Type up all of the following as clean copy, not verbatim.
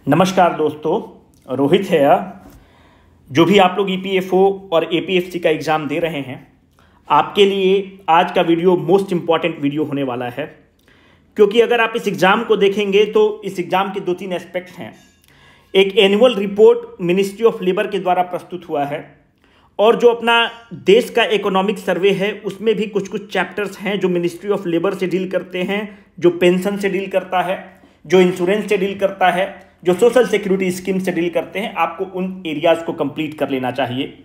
नमस्कार दोस्तों, रोहित है। जो भी आप लोग ईपीएफओ और एपीएफसी का एग्ज़ाम दे रहे हैं, आपके लिए आज का वीडियो मोस्ट इम्पॉर्टेंट वीडियो होने वाला है, क्योंकि अगर आप इस एग्ज़ाम को देखेंगे तो इस एग्ज़ाम के 2-3 एस्पेक्ट्स हैं। एक annual report ministry of labour के द्वारा प्रस्तुत हुआ है, और जो अपना देश का इकोनॉमिक सर्वे है उसमें भी कुछ कुछ चैप्टर्स हैं जो मिनिस्ट्री ऑफ लेबर से डील करते हैं, जो पेंशन से डील करता है, जो इंश्योरेंस से डील करता है, जो सोशल सिक्योरिटी स्कीम से डील करते हैं। आपको उन एरियाज को कंप्लीट कर लेना चाहिए।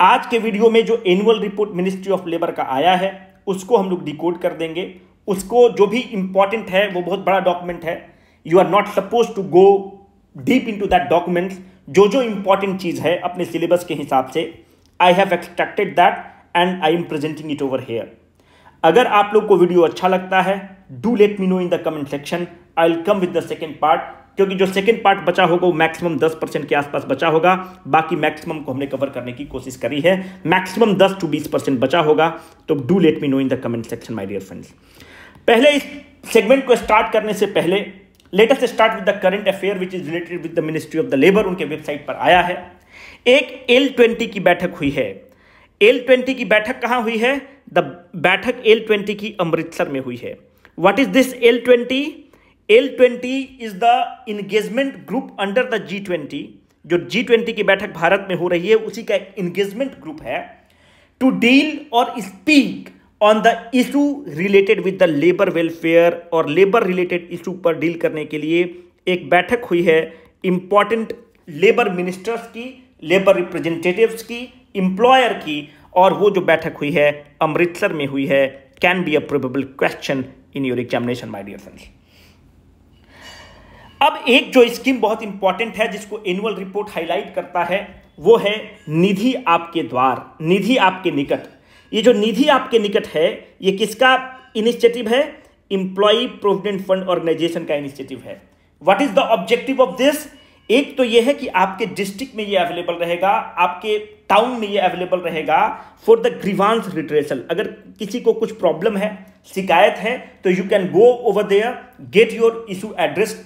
आज के वीडियो में जो annual report ministry of labour का आया है उसको हम लोग डिकोड कर देंगे। उसको जो भी इंपॉर्टेंट है, वो बहुत बड़ा डॉक्यूमेंट है। You are not suppose to go deep into that document. जो इंपॉर्टेंट चीज़ है अपने सिलेबस के हिसाब से I have extracted that and I am presenting it over here. अगर आप लोग को वीडियो अच्छा लगता है, do let me know in the comment section. I will come with the second part, क्योंकि जो सेकेंड पार्ट बचा होगा वो मैक्सिमम 10% के आसपास बचा होगा। बाकी मैक्सिमम को हमने कवर करने की कोशिश करी है। मैक्सिमम 10 to 20% बचा होगा। तो do let me know in the comment section my dear friends. पहले इस सेगमेंट को स्टार्ट करने से पहले let us start with the current affair which is related with the ministry of the labour. उनके वेबसाइट पर आया है, एक L20 की बैठक हुई है। L20 की बैठक कहां हुई है? द बैठक L20 की अमृतसर में हुई है। What is this L20? L20 is the engagement group under the G20। जो G20 की बैठक भारत में हो रही है उसी का एक इंगेजमेंट ग्रुप है टू डील और speak on the issue related with the labour welfare. और लेबर रिलेटेड इशू पर डील करने के लिए एक बैठक हुई है इंपॉर्टेंट लेबर मिनिस्टर्स की, लेबर रिप्रेजेंटेटिव्स की, एम्प्लॉयर की, और वो जो बैठक हुई है अमृतसर में हुई है। Can be a probable question in your examination my dear friends. अब एक जो स्कीम बहुत इंपॉर्टेंट है जिसको एनुअल रिपोर्ट हाईलाइट करता है वो है निधि आपके द्वार, निधि आपके निकट। ये जो निधि आपके निकट है ये किसका इनिशिएटिव है? एम्प्लॉय प्रोविडेंट फंड ऑर्गेनाइजेशन का इनिशिएटिव है। What is the objective of this? एक तो ये है कि आपके डिस्ट्रिक्ट में ये अवेलेबल रहेगा, आपके टाउन में ये अवेलेबल रहेगा फॉर द ग्रीवांस रिट्रेसल। अगर किसी को कुछ प्रॉब्लम है, शिकायत है, तो you can go over there, get your issue address.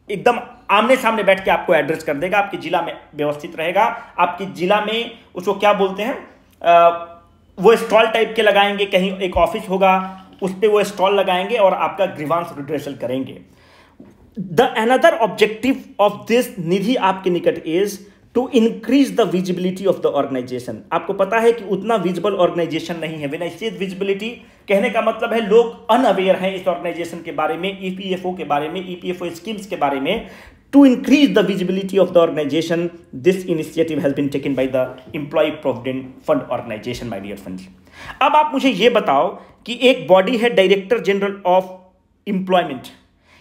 एकदम आमने सामने बैठ के आपको एड्रेस कर देगा, आपके जिला में व्यवस्थित रहेगा। आपके जिला में उसको क्या बोलते हैं, वो स्टॉल टाइप के लगाएंगे, कहीं एक ऑफिस होगा उस पर वो स्टॉल लगाएंगे और आपका ग्रीवांस रिट्रेसल करेंगे। The another objective of this Nidhi Aapke Nikat is to increase the visibility of the organisation. आपको पता है कि उतना विजिबल ऑर्गेनाइजेशन नहीं है। व्हेन आई से विजिबिलिटी, कहने का मतलब है लोग अनअवेयर हैं इस ऑर्गेनाइजेशन के बारे में, ईपीएफओ के बारे में, ईपीएफओ स्कीम्स के बारे में। To increase the visibility of the organisation, this initiative has been taken by the employ provident fund organisation my dear friends. अब आप मुझे ये बताओ कि एक बॉडी है डायरेक्टर जनरल ऑफ एम्प्लॉयमेंट।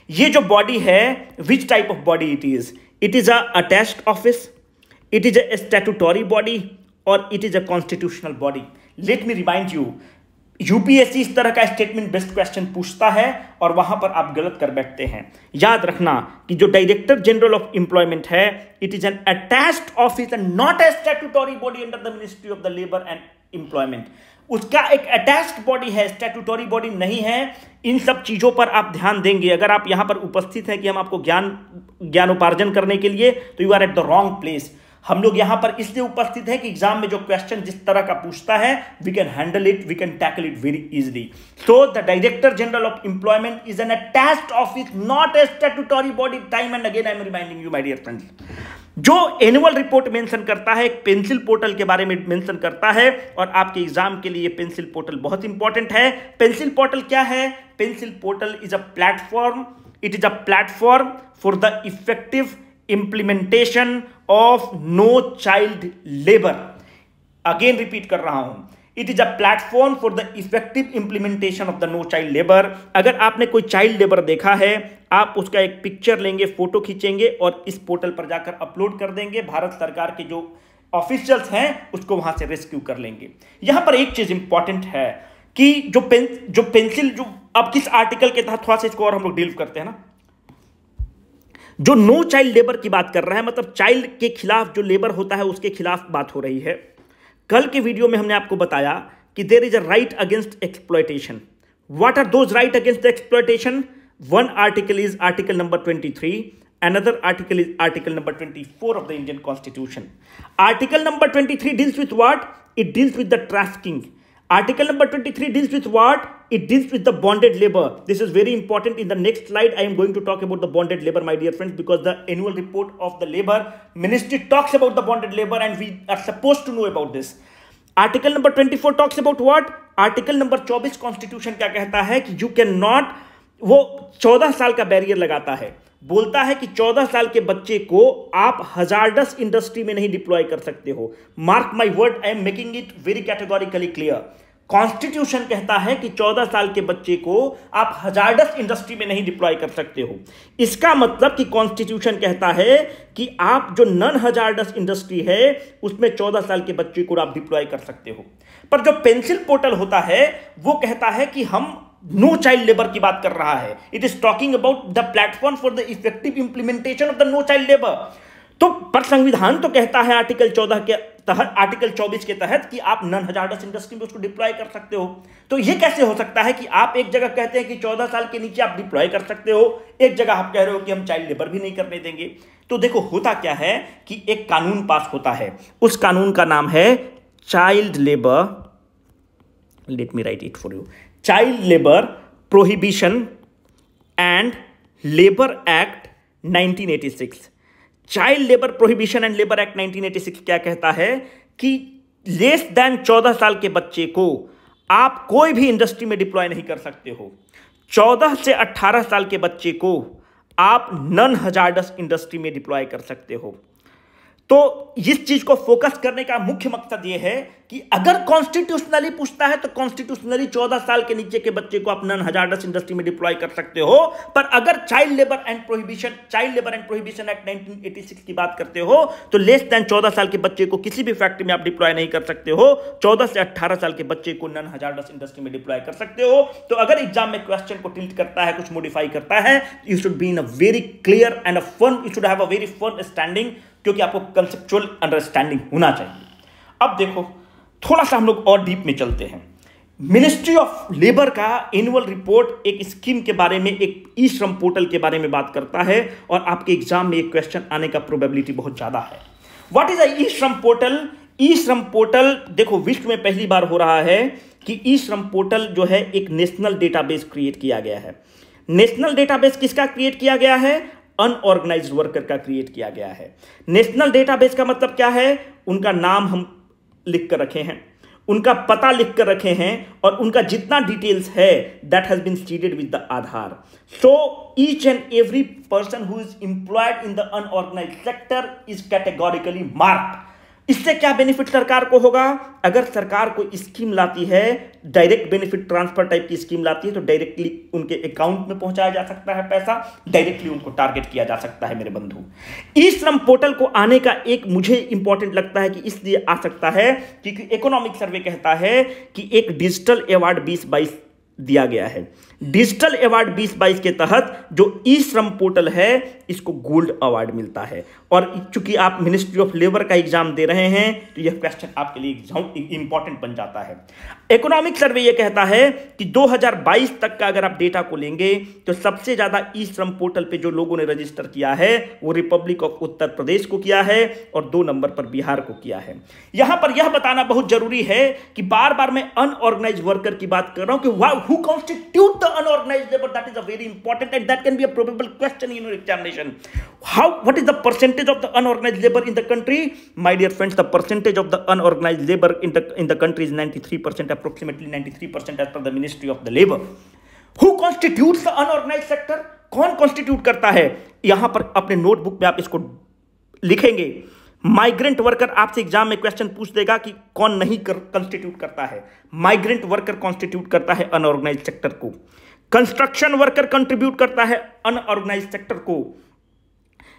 ये जो बॉडी है, which type of body it is? It is a attached office, it is a statutory body और it is a constitutional body. Let me remind you, UPSC इस तरह का statement based question पूछता है और वहां पर आप गलत कर बैठते हैं। याद रखना कि जो डायरेक्टर जनरल ऑफ एम्प्लॉयमेंट है, it is an attached office and not a statutory body under the ministry of the labour and employment. उसका एक अटैच्ड बॉडी है, स्टैट्यूटरी बॉडी नहीं है। इन सब चीजों पर आप ध्यान देंगे। अगर आप यहां पर उपस्थित हैं कि हम आपको ज्ञानोपार्जन करने के लिए, तो you are at the wrong place. हम लोग यहां पर इसलिए उपस्थित है कि एग्जाम में जो क्वेश्चन जिस तरह का पूछता है, we can handle it, we can tackle it very easily. So the director general of employment is an attached office, not a statutory body. Time and again I am reminding you my dear friends. जो annual report mention करता है, एक pencil portal के बारे में mention करता है, और आपके एग्जाम के लिए पेंसिल पोर्टल बहुत इंपॉर्टेंट है। पेंसिल पोर्टल क्या है? Pencil portal is a platform, it is a platform for the effective implementation of no child labor. Again repeat कर रहा हूं, it is a platform for the effective implementation of the no child labor. अगर आपने कोई child labour देखा है, आप उसका एक पिक्चर लेंगे, फोटो खींचेंगे और इस पोर्टल पर जाकर अपलोड कर देंगे। भारत सरकार के जो ऑफिशियल्स हैं उसको वहां से रेस्क्यू कर लेंगे। यहां पर एक चीज इंपॉर्टेंट है कि जो पेंसिल, जो अब किस आर्टिकल के तहत थोड़ा सा इसको और हम लोग डील करते हैं ना, जो नो चाइल्ड लेबर की बात कर रहा है, मतलब चाइल्ड के खिलाफ जो लेबर होता है उसके खिलाफ बात हो रही है। कल के वीडियो में हमने आपको बताया कि there is a right against exploitation. What are those right against exploitation? One article is article number 23 Another article is article number 24 of the Indian Constitution. Article number 23 deals with what? It deals with the trafficking. Article number 23 deals with what? It deals with the bonded labor. This is very important. In the next slide, I am going to talk about the bonded labor, my dear friends, because the annual report of the Labor Ministry talks about the bonded labor and we are supposed to know about this. Article number 24 talks about what? Article number 24 constitution क्या कहता है कि you can not, वो 14 साल का barrier लगाता है, बोलता है कि 14 साल के बच्चे को आप हजार्डस इंडस्ट्री में नहीं डिप्लॉय कर सकते हो. Mark my word, I am making it very categorically clear. Constitution कहता है कि 14 साल के बच्चे को आप हजार्डस इंडस्ट्री में नहीं डिप्लॉय कर सकते हो. इसका मतलब कि कॉन्स्टिट्यूशन कहता है कि आप जो नॉन हजार्डस इंडस्ट्री है उसमें 14 साल के बच्चे को आप डिप्लॉय कर सकते हो. पर जो पेंसिल पोर्टल होता है वो कहता है कि हम नो चाइल्ड लेबर की बात कर रहा है. It is talking about the platform for the effective implementation of the no child labour. तो पर संविधान तो कहता है आर्टिकल 14 के तहत, आर्टिकल 24 के तहत कि आप नॉन हजार्डस इंडस्ट्री में उसको डिप्लॉय कर सकते हो. तो ये कैसे हो सकता है कि आप एक जगह कहते हैं कि 14 साल के नीचे आप डिप्लॉय कर सकते हो, एक जगह आप कह रहे हो कि हम चाइल्ड लेबर भी नहीं करने देंगे. तो देखो होता क्या है कि एक कानून पास होता है, उस कानून का नाम है child labour, late me write it for you, child labour prohibition and labour act 1986. Child labour prohibition and labour act 1986 क्या कहता है कि लेस देन 14 साल के बच्चे को आप कोई भी इंडस्ट्री में डिप्लॉय नहीं कर सकते हो. 14 से 18 साल के बच्चे को आप नॉन हजार्डस इंडस्ट्री में डिप्लॉय कर सकते हो. तो इस चीज को फोकस करने का मुख्य मकसद यह है कि अगर कॉन्स्टिट्यूशनली पूछता है तो कॉन्स्टिट्यूशनली 14 साल के नीचे के बच्चे को आप नॉन हजार्डस इंडस्ट्री में डिप्लॉय कर सकते हो. पर अगर child labour and prohibition act 1986 की बात करते हो तो लेस देन 14 साल के बच्चे को किसी भी फैक्ट्री में आप डिप्लॉय नहीं कर सकते हो. 14 से 18 साल के बच्चे को नॉन हजार्डस इंडस्ट्री में डिप्लॉय कर सकते हो. तो अगर एग्जाम में क्वेश्चन को टिल्ट करता है, कुछ मॉडिफाई करता है, you should be in a very clear and a fun, you should have a very fun standing, क्योंकि आपको कंसेप्चुअल अंडरस्टैंडिंग होना चाहिए. अब देखो थोड़ा सा हम लोग और डीप में चलते हैं. मिनिस्ट्री ऑफ लेबर का एनुअल रिपोर्ट एक स्कीम के बारे में, एक ई श्रम पोर्टल के बारे में बात करता है और आपके एग्जाम में एक क्वेश्चन आने का प्रोबेबिलिटी बहुत ज्यादा है. व्हाट इज अ ई श्रम पोर्टल? ई श्रम पोर्टल देखो विश्व में पहली बार हो रहा है कि ई श्रम पोर्टल जो है एक नेशनल डेटाबेस क्रिएट किया गया है. नेशनल डेटाबेस किसका क्रिएट किया गया है? अनऑर्गेनाइज्ड वर्कर का क्रिएट किया गया है. नेशनल डेटाबेस का मतलब क्या है? उनका नाम हम लिख कर रखे हैं, उनका पता लिख कर रखे हैं और उनका जितना डिटेल्स है that has been seeded with the Aadhaar. So each and every person who is employed in the unorganised sector is categorically marked. इससे क्या बेनिफिट सरकार को होगा? अगर सरकार कोई स्कीम लाती है, डायरेक्ट बेनिफिट ट्रांसफर टाइप की स्कीम लाती है, तो डायरेक्टली उनके अकाउंट में पहुंचाया जा सकता है पैसा, डायरेक्टली उनको टारगेट किया जा सकता है. मेरे बंधु, ई श्रम पोर्टल को आने का एक मुझे इंपॉर्टेंट लगता है कि इसलिए आ सकता है क्योंकि इकोनॉमिक सर्वे कहता है कि एक डिजिटल अवार्ड 2022 दिया गया है. डिजिटल अवार्ड 2022 के तहत जो ई श्रम पोर्टल है इसको गोल्ड अवार्ड मिलता है. और चूंकि आप मिनिस्ट्री ऑफ लेबर का एग्जाम दे रहे हैं तो यह क्वेश्चन आपके लिए इंपॉर्टेंट बन जाता है. इकोनॉमिक सर्वे यह कहता है कि 2022 तक का अगर आप डेटा को लेंगे तो सबसे ज्यादा ई श्रम पोर्टल पे जो लोगों ने रजिस्टर किया है वो रिपब्लिक ऑफ उत्तर प्रदेश को किया है और 2 नंबर पर बिहार को किया है. यहां पर यह बताना बहुत जरूरी है कि बार बार मैं अनऑर्गेनाइज्ड वर्कर की बात कर रहा हूं कि who constitute the unorganized labor. That is a very important and that can be a probable question in your examination. What is the percentage of the unorganized labor in the country? My dear friends, the percentage of the unorganized labor in the country is 93%, approximately 93% as per the Ministry of the Labor. Who constitutes the unorganized sector? कौन constitute करता है? यहां पर अपने notebook में आप इसको लिखेंगे. माइग्रेंट वर्कर आपसे एग्जाम में क्वेश्चन पूछ देगा कि कौन नहीं कंस्टिट्यूट करता है. माइग्रेंट वर्कर कॉन्स्टिट्यूट करता है अनऑर्गेनाइज्ड सेक्टर को. कंस्ट्रक्शन वर्कर कंट्रीब्यूट करता है अनऑर्गेनाइज्ड सेक्टर को.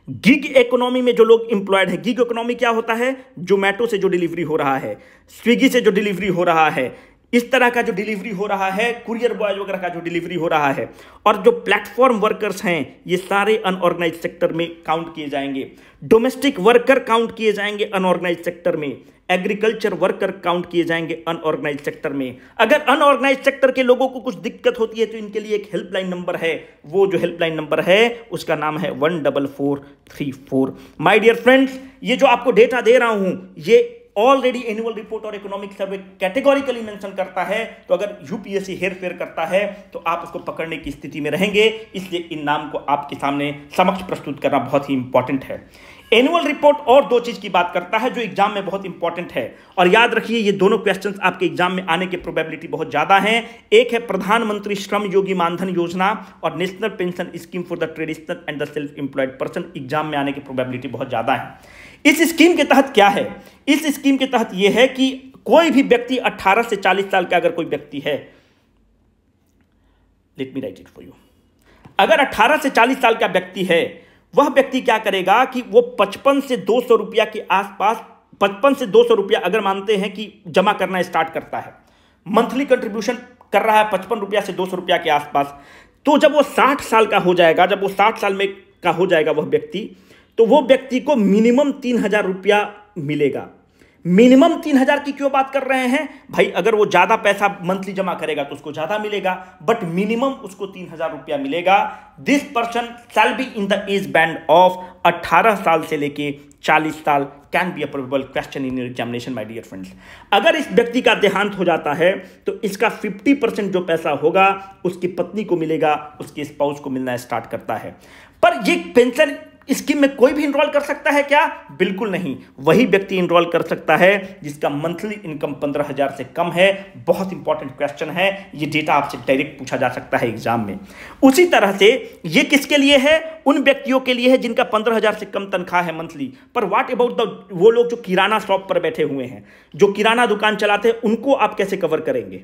गिग इकोनॉमी में जो लोग इंप्लॉयड है, गिग इकोनॉमी क्या होता है? जोमेटो से जो डिलीवरी हो रहा है, स्विगी से जो डिलीवरी हो रहा है, इस तरह का जो डिलीवरी हो रहा है, कुरियर बॉय वगैरह का जो डिलीवरी हो रहा है, और जो प्लेटफॉर्म वर्कर्स हैं, ये सारे अनऑर्गेनाइज सेक्टर में काउंट किए जाएंगे। डोमेस्टिक वर्कर काउंट किए जाएंगे अनऑर्गेनाइज सेक्टर में। एग्रीकल्चर वर्कर काउंट किए जाएंगे अनऑर्गेनाइज सेक्टर में। अगर अनऑर्गेनाइज सेक्टर के लोगों को कुछ दिक्कत होती है तो इनके लिए एक हेल्पलाइन नंबर है। वो जो हेल्पलाइन नंबर है उसका नाम है 14434। माय डियर फ्रेंड्स, ये जो आपको डेटा दे रहा हूं ये ऑलरेडी एनुअल रिपोर्ट और इकोनॉमिक सर्वे कैटेगोरिकली मेंशन करता है। तो अगर यूपीएससी हेरफेर करता है तो आप उसको पकड़ने की स्थिति में रहेंगे। इसलिए इन नाम को आपके सामने समक्ष प्रस्तुत करना बहुत ही इंपॉर्टेंट है। एनुअल रिपोर्ट और दो चीज की बात करता है जो एग्जाम में बहुत इंपॉर्टेंट है, और याद रखिए ये दोनों क्वेश्चंस आपके एग्जाम में आने की प्रोबेबिलिटी बहुत ज्यादा है। एक है प्रधानमंत्री श्रम योगी मानधन योजना और national pension scheme for the traditional and the self employed person. Exam में आने की प्रोबेबिलिटी बहुत ज्यादा है। इस स्कीम के तहत क्या है? इस स्कीम के तहत यह है कि कोई भी व्यक्ति 18 से 40 साल का अगर कोई व्यक्ति है, let me write it for you, अगर 18 से 40 साल का व्यक्ति है, वह व्यक्ति क्या करेगा कि वो 55 से 200 रुपया के आसपास, 55 से 200 रुपया अगर मानते हैं कि जमा करना स्टार्ट करता है, मंथली कंट्रीब्यूशन कर रहा है 55 रुपया से 200 रुपया के आसपास, तो जब वो 60 साल का हो जाएगा, जब वो 60 साल में का हो जाएगा वह व्यक्ति, तो वो व्यक्ति को मिनिमम 3000 रुपया मिलेगा। मिनिमम 3000 की क्यों बात कर रहे हैं भाई? अगर वो ज्यादा पैसा मंथली जमा करेगा तो उसको ज्यादा मिलेगा, बट मिनिमम उसको 3000 रुपया मिलेगा। This person shall be in the age band of 18 साल से लेके 40 साल। Can be a probable question in your examination my dear friends. अगर इस व्यक्ति का देहांत हो जाता है तो इसका 50% जो पैसा होगा उसकी पत्नी को मिलेगा, उसके स्पाउस को मिलना स्टार्ट करता है। पर ये पेंशन स्कीम में कोई भी इनरोल कर सकता है क्या? बिल्कुल नहीं। वही व्यक्ति इनरोल कर सकता है जिसका मंथली इनकम 15,000 से कम है। बहुत इंपॉर्टेंट क्वेश्चन है, ये डेटा आपसे डायरेक्ट पूछा जा सकता है एग्जाम में। उसी तरह से ये किसके लिए है? उन व्यक्तियों के लिए है जिनका 15,000 से कम तनख्वाह है मंथली। पर व्हाट अबाउट द वो लोग जो किराना शॉप पर बैठे हुए हैं, जो किराना दुकान चलाते हैं, उनको आप कैसे कवर करेंगे?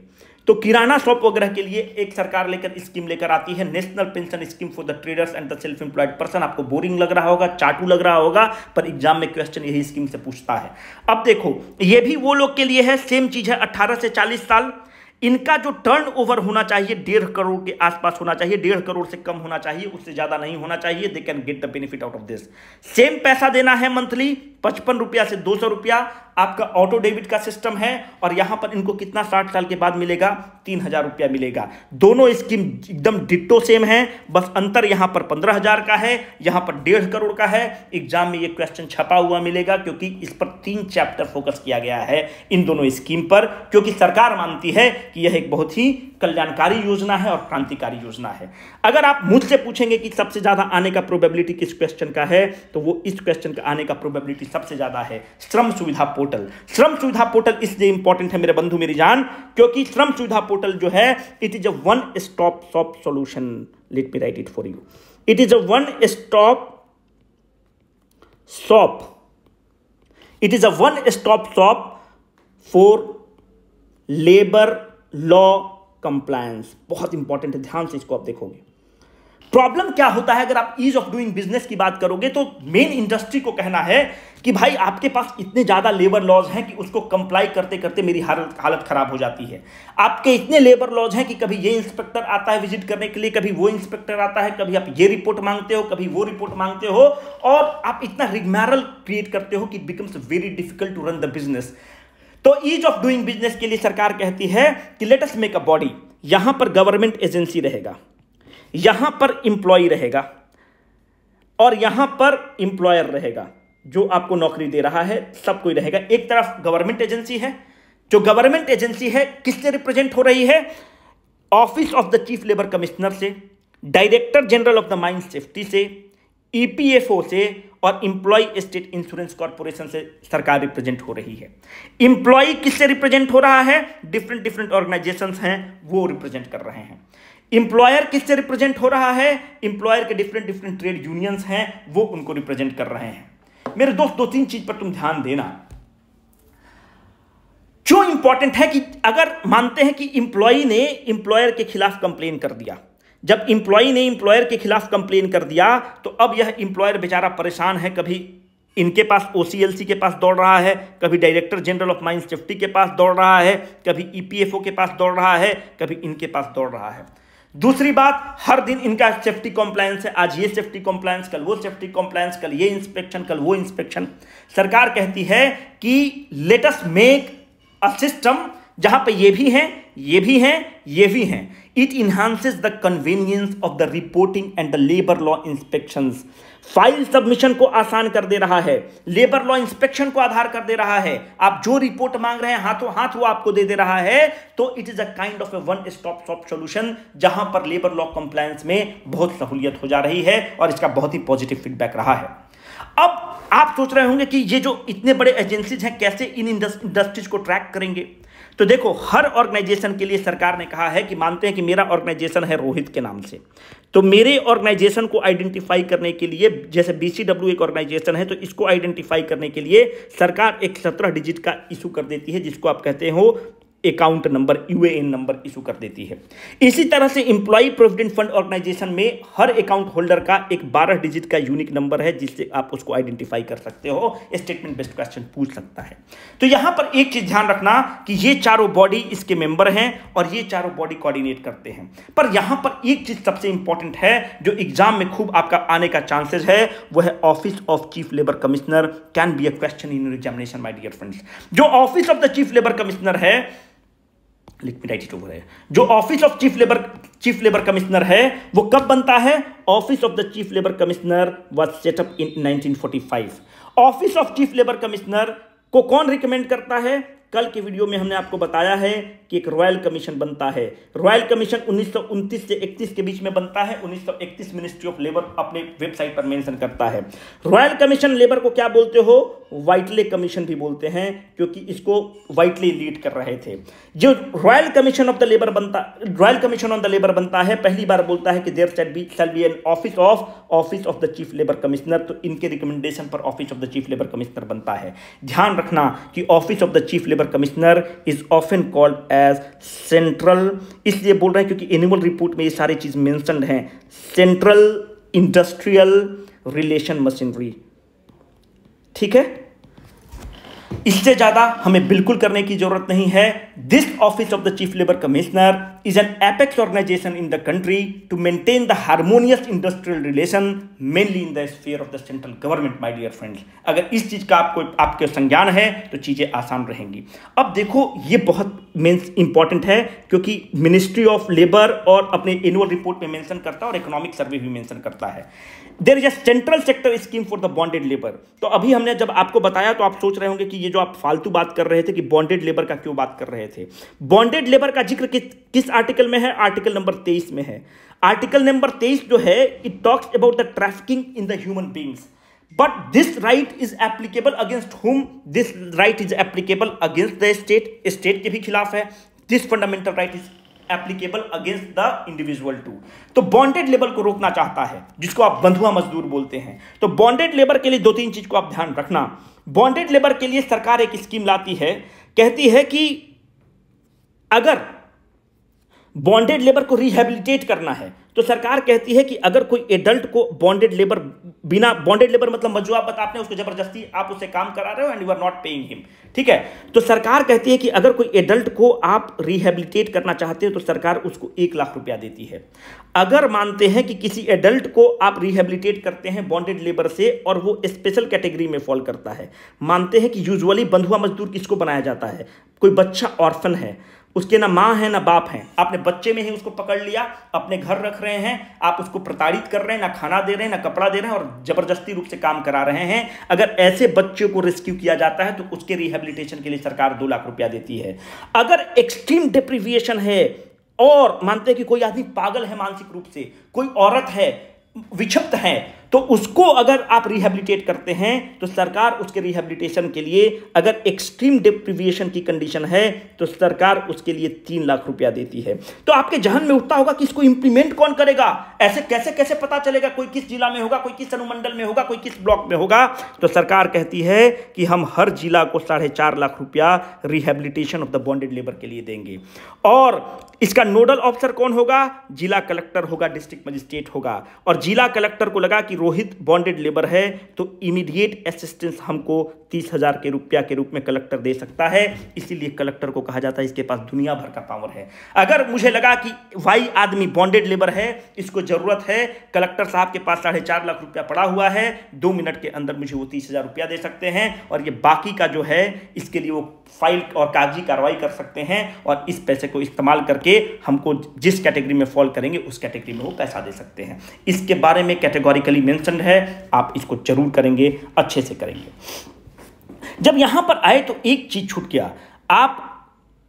तो किराना शॉप वगैरह के लिए एक सरकार स्कीम लेकर आती है, national pension scheme for the traders and the self employed person. आपको बोरिंग लग रहा होगा, चाटू लग रहा होगा, पर एग्जाम में क्वेश्चन यही स्कीम से पूछता है। अब देखो, ये भी वो लोग के लिए है, सेम चीज है, 18 से 40 साल। इनका जो टर्न ओवर होना चाहिए 1.5 करोड़ के आसपास होना चाहिए, 1.5 करोड़ से कम होना चाहिए, उससे ज्यादा नहीं होना चाहिए। They can get the benefit out of this. Same पैसा देना है मंथली, 55 रुपया से 200 रुपया। आपका ऑटो डेबिट का सिस्टम है, और यहां पर इनको कितना 60 साल के बाद मिलेगा? 3000 रुपया मिलेगा। दोनों स्कीम एकदम डिट्टो सेम है, बस अंतर यहां पर 15,000 का है, यहां पर 1.5 करोड़ का है। एग्जाम में यह क्वेश्चन छपा हुआ मिलेगा क्योंकि इस पर 3 चैप्टर फोकस किया गया है इन दोनों स्कीम पर, क्योंकि सरकार मानती है कि यह एक बहुत ही कल्याणकारी योजना है और क्रांतिकारी योजना है। अगर आप मुझसे पूछेंगे कि सबसे ज्यादा आने का प्रोबेबिलिटी किस क्वेश्चन का है, तो वो इस क्वेश्चन का आने का प्रोबेबिलिटी सबसे ज्यादा है श्रम सुविधा पोर्टल। श्रम सुविधा पोर्टल इसलिए इंपॉर्टेंट है मेरे बंधु मेरी जान, क्योंकि श्रम सुविधा पोर्टल जो है, it is a one stop shop solution. Late me write it for you. It is a one stop shop, it is a one stop shop for labour law compliance. बहुत इंपॉर्टेंट है, ध्यान से इसको आप देखोगे। Problem क्या होता है, अगर आप ईज ऑफ डूइंग बिजनेस की बात करोगे तो मेन इंडस्ट्री को कहना है कि भाई आपके पास इतने ज्यादा लेबर लॉज हैं कि उसको कंप्लाई करते करते मेरी हालत खराब हो जाती है। आपके इतने लेबर लॉज हैं कि कभी ये इंस्पेक्टर आता है विजिट करने के लिए, कभी वो इंस्पेक्टर आता है, कभी आप ये रिपोर्ट मांगते हो, कभी वो रिपोर्ट मांगते हो, और आप इतना रिगमैरल क्रिएट करते हो कि it becomes very difficult to run the business. तो ईज ऑफ डूइंग बिजनेस के लिए सरकार कहती है कि let us make a body. यहां पर गवर्नमेंट एजेंसी रहेगा, यहां पर इंप्लॉय रहेगा, और यहां पर इंप्लॉयर रहेगा जो आपको नौकरी दे रहा है, सब कोई रहेगा। एक तरफ गवर्नमेंट एजेंसी है, जो गवर्नमेंट एजेंसी है किससे रिप्रेजेंट हो रही है? Office of the chief labour commissioner से, director general of the mine safety से, ईपीएफओ से, और इंप्लॉय स्टेट इंश्योरेंस कॉर्पोरेशन से सरकार रिप्रेजेंट हो रही है। इंप्लॉय किससे रिप्रेजेंट हो रहा है? डिफरेंट ऑर्गेनाइजेशंस हैं वो रिप्रेजेंट कर रहे हैं। इंप्लॉयर किससे रिप्रेजेंट हो रहा है? इंप्लॉयर के डिफरेंट ट्रेड यूनियंस हैं वो उनको रिप्रेजेंट कर रहे हैं। मेरे दोस्त 2-3 चीज पर तुम ध्यान देना जो इंपॉर्टेंट है कि अगर मानते हैं कि इंप्लॉय ने इंप्लॉयर के खिलाफ कंप्लेन कर दिया, जब इंप्लॉय ने इंप्लॉयर के खिलाफ कंप्लेन कर दिया तो अब यह इंप्लॉयर बेचारा परेशान है, कभी इनके पास OCLC के पास दौड़ रहा है, कभी director general of mine safety के पास दौड़ रहा है, कभी EPFO के पास दौड़ रहा है, कभी इनके पास दौड़ रहा है। दूसरी बात, हर दिन इनका सेफ्टी कॉम्प्लायंस है, आज ये सेफ्टी कॉम्प्लायंस, कल वो सेफ्टी कॉम्प्लायंस, कल ये इंस्पेक्शन, कल वो इंस्पेक्शन। सरकार कहती है कि let us make a system जहां पे ये भी हैं, ये भी हैं, ये भी हैं। It enhances the convenience of the reporting and the labour law inspections. File submission को आसान कर दे रहा है, लेबर लॉ इंस्पेक्शन को आधार कर दे रहा है। आप जो रिपोर्ट मांग रहे हैं हाथों हाथ वो आपको दे रहा है। तो it is a kind of A one stop shop solution, जहां पर लेबर लॉ कंप्लायंस में बहुत सहूलियत हो जा रही है और इसका बहुत ही पॉजिटिव फीडबैक रहा है। अब आप सोच रहे होंगे कि ये जो इतने बड़े एजेंसीज हैं कैसे इन इंडस्ट्रीज को ट्रैक करेंगे। तो देखो, हर ऑर्गेनाइजेशन के लिए सरकार ने कहा है कि मानते हैं कि मेरा ऑर्गेनाइजेशन है रोहित के नाम से, तो मेरे ऑर्गेनाइजेशन को आइडेंटिफाई करने के लिए, जैसे BCW एक ऑर्गेनाइजेशन है, तो इसको आइडेंटिफाई करने के लिए सरकार एक 17 डिजिट का इशू कर देती है, जिसको आप कहते हो account number, UAN number issue कर देती है। इसी तरह से एम्प्लॉय प्रोविडेंट फंड ऑर्गेनाइजेशन में हर अकाउंट होल्डर का एक 12 डिजिट का यूनिक नंबर है, जिससे आप उसको आइडेंटिफाई कर सकते हो, स्टेटमेंट बेस्ड क्वेश्चन पूछ सकता है। तो यहां पर एक चीज ध्यान रखना कि ये चारों बॉडी इसके मेंबर हैं और ये चारों बॉडी कोऑर्डिनेट करते हैं। पर यहां पर एक चीज सबसे इंपॉर्टेंट है जो एग्जाम में खूब आपका आने का चांसेस है, वो है office of chief labour commissioner can be a question in your examination my dear friends. जो office of the chief labour commissioner है, let me write it over है, जो office of chief labour commissioner है वो कब बनता है? Office of the chief labour commissioner was set up in 1945। Office of chief labour commissioner को कौन रिकमेंड करता है? कल के वीडियो में हमने आपको बताया है कि एक रॉयल कमीशन बनता है। रॉयल कमीशन 1929 से 31 के बीच में बनता है। 1931 मिनिस्ट्री ऑफ लेबर अपने वेबसाइट पर मेंशन करता है। रॉयल कमीशन लेबर को क्या बोलते हो? व्हाइटले कमीशन भी बोलते हैं, क्योंकि इसको व्हाइटले लीड कर रहे थे। जो royal commission of the labour बनता, royal commission on the labour बनता है, पहली बार बोलता है कि there shall be an office of the chief labour commissioner. तो इनके रिकमेंडेशन पर office of the chief labour commissioner बनता है। ध्यान रखना कि office of the chief labour commissioner is often called as central, इसलिए बोल रहे हैं क्योंकि एनुअल रिपोर्ट में ये सारी चीज मेंशन्ड हैं। सेंट्रल इंडस्ट्रियल रिलेशन मशीनरी, ठीक है। इससे ज्यादा हमें बिल्कुल करने की जरूरत नहीं है। This office of the chief labour commissioner is an apex organisation in the country to maintain the harmonious industrial relation mainly in the sphere of the central government. My dear friends, अगर इस चीज का आपके संज्ञान है तो चीजें आसान रहेंगी। अब देखो, ये बहुत इंपॉर्टेंट है क्योंकि मिनिस्ट्री ऑफ लेबर और अपने एनुअल रिपोर्ट में मेंशन करता है और इकोनॉमिक सर्वे भी मेंशन करता है। There is a central sector scheme for the bonded labour. तो अभी हमने जब आपको बताया तो आप सोच रहे होंगे कि ये जो आप फालतू बात कर रहे थे कि बॉन्डेड लेबर का क्यों बात कर रहे थे। बॉन्डेड लेबर का जिक्र किस आर्टिकल में है? आर्टिकल नंबर 23 में है। आर्टिकल नंबर 23 जो है, it talks about the trafficking in the human beings. But this right is applicable against whom? This right is applicable against the state. State के भी खिलाफ है। This fundamental right is applicable against the individual too. तो bonded labour को रोकना चाहता है, जिसको आप बंधुआ मजदूर बोलते हैं। तो बॉन्डेड लेबर के लिए 2-3 चीज को आप ध्यान रखना। बॉन्डेड लेबर के लिए सरकार एक स्कीम लाती है, कहती है कि अगर बॉन्डेड लेबर को रिहेबिलिटेट करना है तो सरकार कहती है कि अगर कोई एडल्ट को बॉन्डेड लेबर, बिना बॉन्डेड लेबर मतलब मजदूर आप आपने उसको जबरदस्ती आप उससे काम करा रहे हो and you are not paying him, ठीक है। तो सरकार कहती है कि अगर कोई एडल्ट को आप रिहेबिलिटेट करना चाहते हो तो सरकार उसको 1 लाख रुपया देती है। अगर मानते हैं कि किसी एडल्ट को आप रिहेबिलिटेट करते हैं बॉन्डेड लेबर से और वो स्पेशल कैटेगरी में फॉल करता है, मानते हैं कि यूजुअली बंधुआ मजदूर किसको बनाया जाता है? कोई बच्चा ऑर्फन है, उसके ना माँ है ना बाप है, आपने बच्चे में ही उसको पकड़ लिया, अपने घर रख रहे हैं, आप उसको प्रताड़ित कर रहे हैं, ना खाना दे रहे हैं ना कपड़ा दे रहे हैं और जबरदस्ती रूप से काम करा रहे हैं। अगर ऐसे बच्चों को रेस्क्यू किया जाता है तो उसके रिहेबिलिटेशन के लिए सरकार 2 लाख रुपया देती है। अगर एक्सट्रीम डिप्रीविएशन है और मानते हैं कि कोई आदमी पागल है मानसिक रूप से, कोई औरत है विक्षिप्त है, तो उसको अगर आप रिहेबिलिटेट करते हैं तो सरकार उसके रिहेबिलिटेशन के लिए, अगर एक्सट्रीम डिप्रीविएशन की कंडीशन है तो सरकार उसके लिए 3 लाख रुपया देती है। तो आपके जहन में उठता होगा कि इसको इंप्लीमेंट कौन करेगा? ऐसे कैसे कैसे पता चलेगा कोई किस जिला में होगा, कोई किस अनुमंडल में होगा, कोई किस ब्लॉक में होगा? तो सरकार कहती है कि हम हर जिला को 4.5 लाख रुपया rehabilitation of the bonded labour के लिए देंगे। और इसका नोडल ऑफिसर कौन होगा? जिला कलेक्टर होगा, डिस्ट्रिक्ट मजिस्ट्रेट होगा। और जिला कलेक्टर को लगा कि रोहित बॉन्डेड लेबर है तो इमीडिएट असिस्टेंस हमको 30,000 के रुपया के रूप में कलेक्टर दे सकता है। इसीलिए कलेक्टर को कहा जाता है इसके पास दुनिया भर का पावर है। अगर मुझे लगा कि वाई आदमी बॉन्डेड लेबर है, इसको जरूरत है, कलेक्टर साहब के पास 4.5 लाख रुपया पड़ा हुआ है, 2 मिनट के अंदर मुझे वो 30,000 रुपया दे सकते हैं और ये बाकी का जो है इसके लिए वो फाइल और कागजी कार्रवाई कर सकते हैं और इस पैसे को इस्तेमाल करके हमको जिस कैटेगरी में फॉल करेंगे उस कैटेगरी में वो पैसा दे सकते हैं। इसके बारे में कैटेगोरिकली मेंशन्ड है, आप इसको जरूर करेंगे, अच्छे से करेंगे। जब यहां पर आए तो एक चीज छूट गया, आप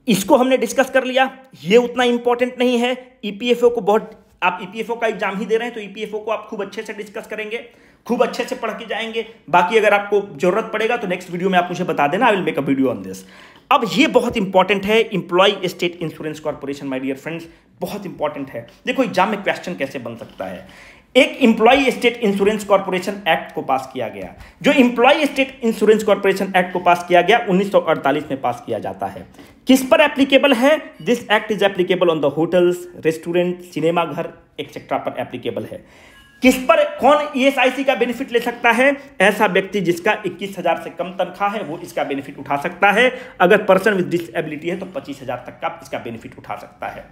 इसको हमने डिस्कस कर लिया, ये उतना इंपॉर्टेंट नहीं है। ईपीएफओ को बहुत, आप ईपीएफओ का एग्जाम ही दे रहे हैं तो ईपीएफओ को आप खूब अच्छे से डिस्कस करेंगे, खूब अच्छे से पढ़ के जाएंगे। बाकी अगर आपको जरूरत पड़ेगा तो नेक्स्ट वीडियो में आप मुझे बता देना, I will make a video on this. अब ये बहुत इंपॉर्टेंट है, employ state insurance corporation, my dear friends, बहुत इंपॉर्टेंट है। देखो एग्जाम में क्वेश्चन कैसे बन सकता है। एक employ state insurance corporation act को पास किया गया। जो employ state insurance corporation act को पास किया गया 1948 में पास किया जाता है। किस पर एप्लीकेबल है? This act is applicable on the hotels, restaurant, cinema घर एक्सेट्रा पर एप्लीकेबल है। किस पर कौन ईएसआईसी का बेनिफिट ले सकता है? ऐसा व्यक्ति जिसका 21,000 से कम तनख्वाह है वो इसका बेनिफिट उठा सकता है। अगर पर्सन विद डिसेबिलिटी है तो 25,000 तक का इसका बेनिफिट उठा सकता है।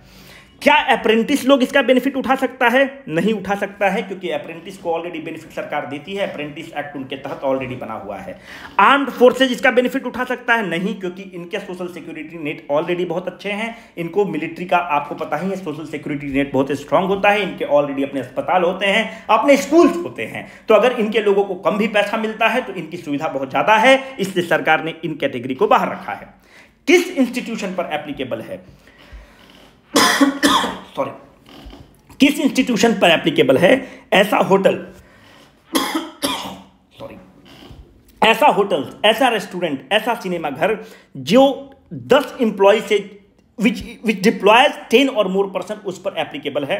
क्या अप्रेंटिस लोग इसका बेनिफिट उठा सकता है? नहीं उठा सकता है, क्योंकि अप्रेंटिस को ऑलरेडी बेनिफिट सरकार देती है, अप्रेंटिस एक्ट उनके तहत ऑलरेडी बना हुआ है। आर्म्ड फोर्सेज इसका बेनिफिट उठा सकता है? नहीं, क्योंकि इनके सोशल सिक्योरिटी नेट ऑलरेडी बहुत अच्छे हैं। इनको मिलिट्री का आपको पता ही है, सोशल सिक्योरिटी नेट बहुत स्ट्रांग होता है, इनके ऑलरेडी अपने अस्पताल होते हैं, अपने स्कूल्स होते हैं। तो अगर इनके लोगों को कम भी पैसा मिलता है तो इनकी सुविधा बहुत ज्यादा है, इसलिए सरकार ने इन कैटेगरी को बाहर रखा है। किस इंस्टीट्यूशन पर एप्लीकेबल है? सॉरी, किस इंस्टीट्यूशन पर एप्लीकेबल है? ऐसा होटल सॉरी, ऐसा होटल, ऐसा रेस्टोरेंट, ऐसा सिनेमा घर जो 10 एम्प्लॉय से विच डिप्लॉयज 10 और मोर पर्सन उस पर एप्लीकेबल है।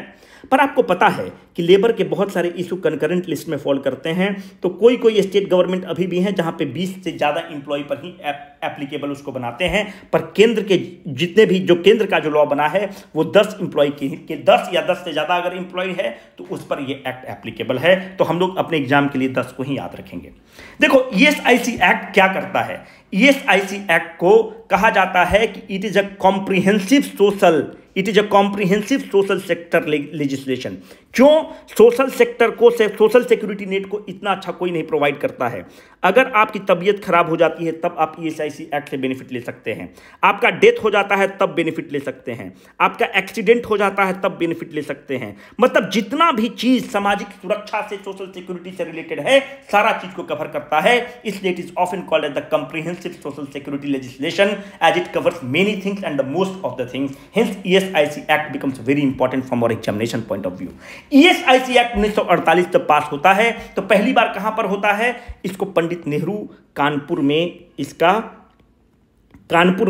पर आपको पता है कि लेबर के बहुत सारे इशू कंकरेंट लिस्ट में फॉल करते हैं, तो कोई कोई स्टेट गवर्नमेंट अभी भी हैं जहां पे 20 से ज़्यादा एम्प्लॉय पर ही एप्लीकेबल उसको बनाते हैं। पर केंद्र के जितने भी जो केंद्र का जो लॉ बना है वो 10 एम्प्लॉय के 10 या 10 से ज़्यादा अगर एम्प्लॉय है तो उस पर ये एक्ट एप्लीकेबल है। तो हम लोग अपने एग्जाम के लिए 10 को ही याद रखेंगे। देखो ईएसआईसी एक्ट क्या करता है? ईएसआईसी एक्ट को कहा जाता है कि it is a comprehensive social sector legislation. क्यों? सोशल सेक्टर को, सोशल सिक्योरिटी नेट को इतना अच्छा कोई नहीं प्रोवाइड करता है। अगर आपकी तबीयत खराब हो जाती है तब आप ईएसआईसी एक्ट से बेनिफिट ले सकते हैं। आपका डेथ हो जाता है तब बेनिफिट ले सकते हैं। आपका एक्सीडेंट हो जाता है तब बेनिफिट ले सकते हैं। मतलब जितना भी चीज सामाजिक सुरक्षा से, सोशल सिक्योरिटी से रिलेटेड है, सारा चीज को कवर करता है। इसलिए it is often called as the comprehensive social security legislation as it covers many things and the most of the things. Hence ESIC act becomes very important from our examination point of view. ESIC act 1948 जब पास होता है तो पहली बार कहां पर होता है? इसको पंडित नेहरू कानपुर में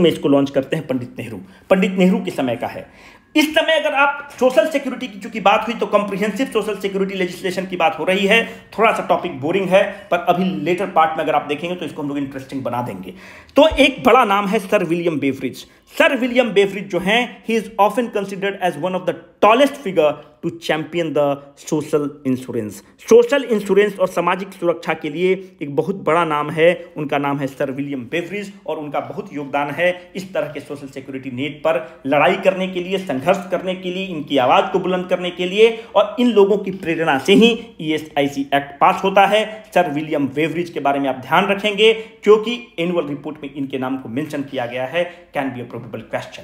इसको लॉन्च करते हैं। पंडित नेहरू के समय का है। इस समय अगर आप सोशल सिक्योरिटी की चूंकि बात हुई तो कॉम्प्रिहेंसिव सोशल सिक्योरिटी लेजिस्लेशन की बात हो रही है। थोड़ा सा टॉपिक बोरिंग है पर अभी लेटर पार्ट में अगर आप देखेंगे तो इसको हम लोग इंटरेस्टिंग बना देंगे। तो एक बड़ा नाम है sir William Beveridge. Sir William Beveridge जो हैं, he is often considered as one of the tallest figure to champion the social insurance. Social insurance और सामाजिक सुरक्षा के लिए एक बहुत बड़ा नाम है, उनका नाम है सर विलियम बेवरिज और उनका बहुत योगदान है इस तरह के सोशल सिक्योरिटी नेट पर लड़ाई करने के लिए, संघर्ष करने के लिए, इनकी आवाज को बुलंद करने के लिए। और इन लोगों की प्रेरणा से ही ईएसआईसी एक्ट पास होता है। सर विलियम बेवरिज के बारे में आप ध्यान रखेंगे क्योंकि एनुअल रिपोर्ट में इनके नाम को मेंशन किया गया है। Can be a probable question.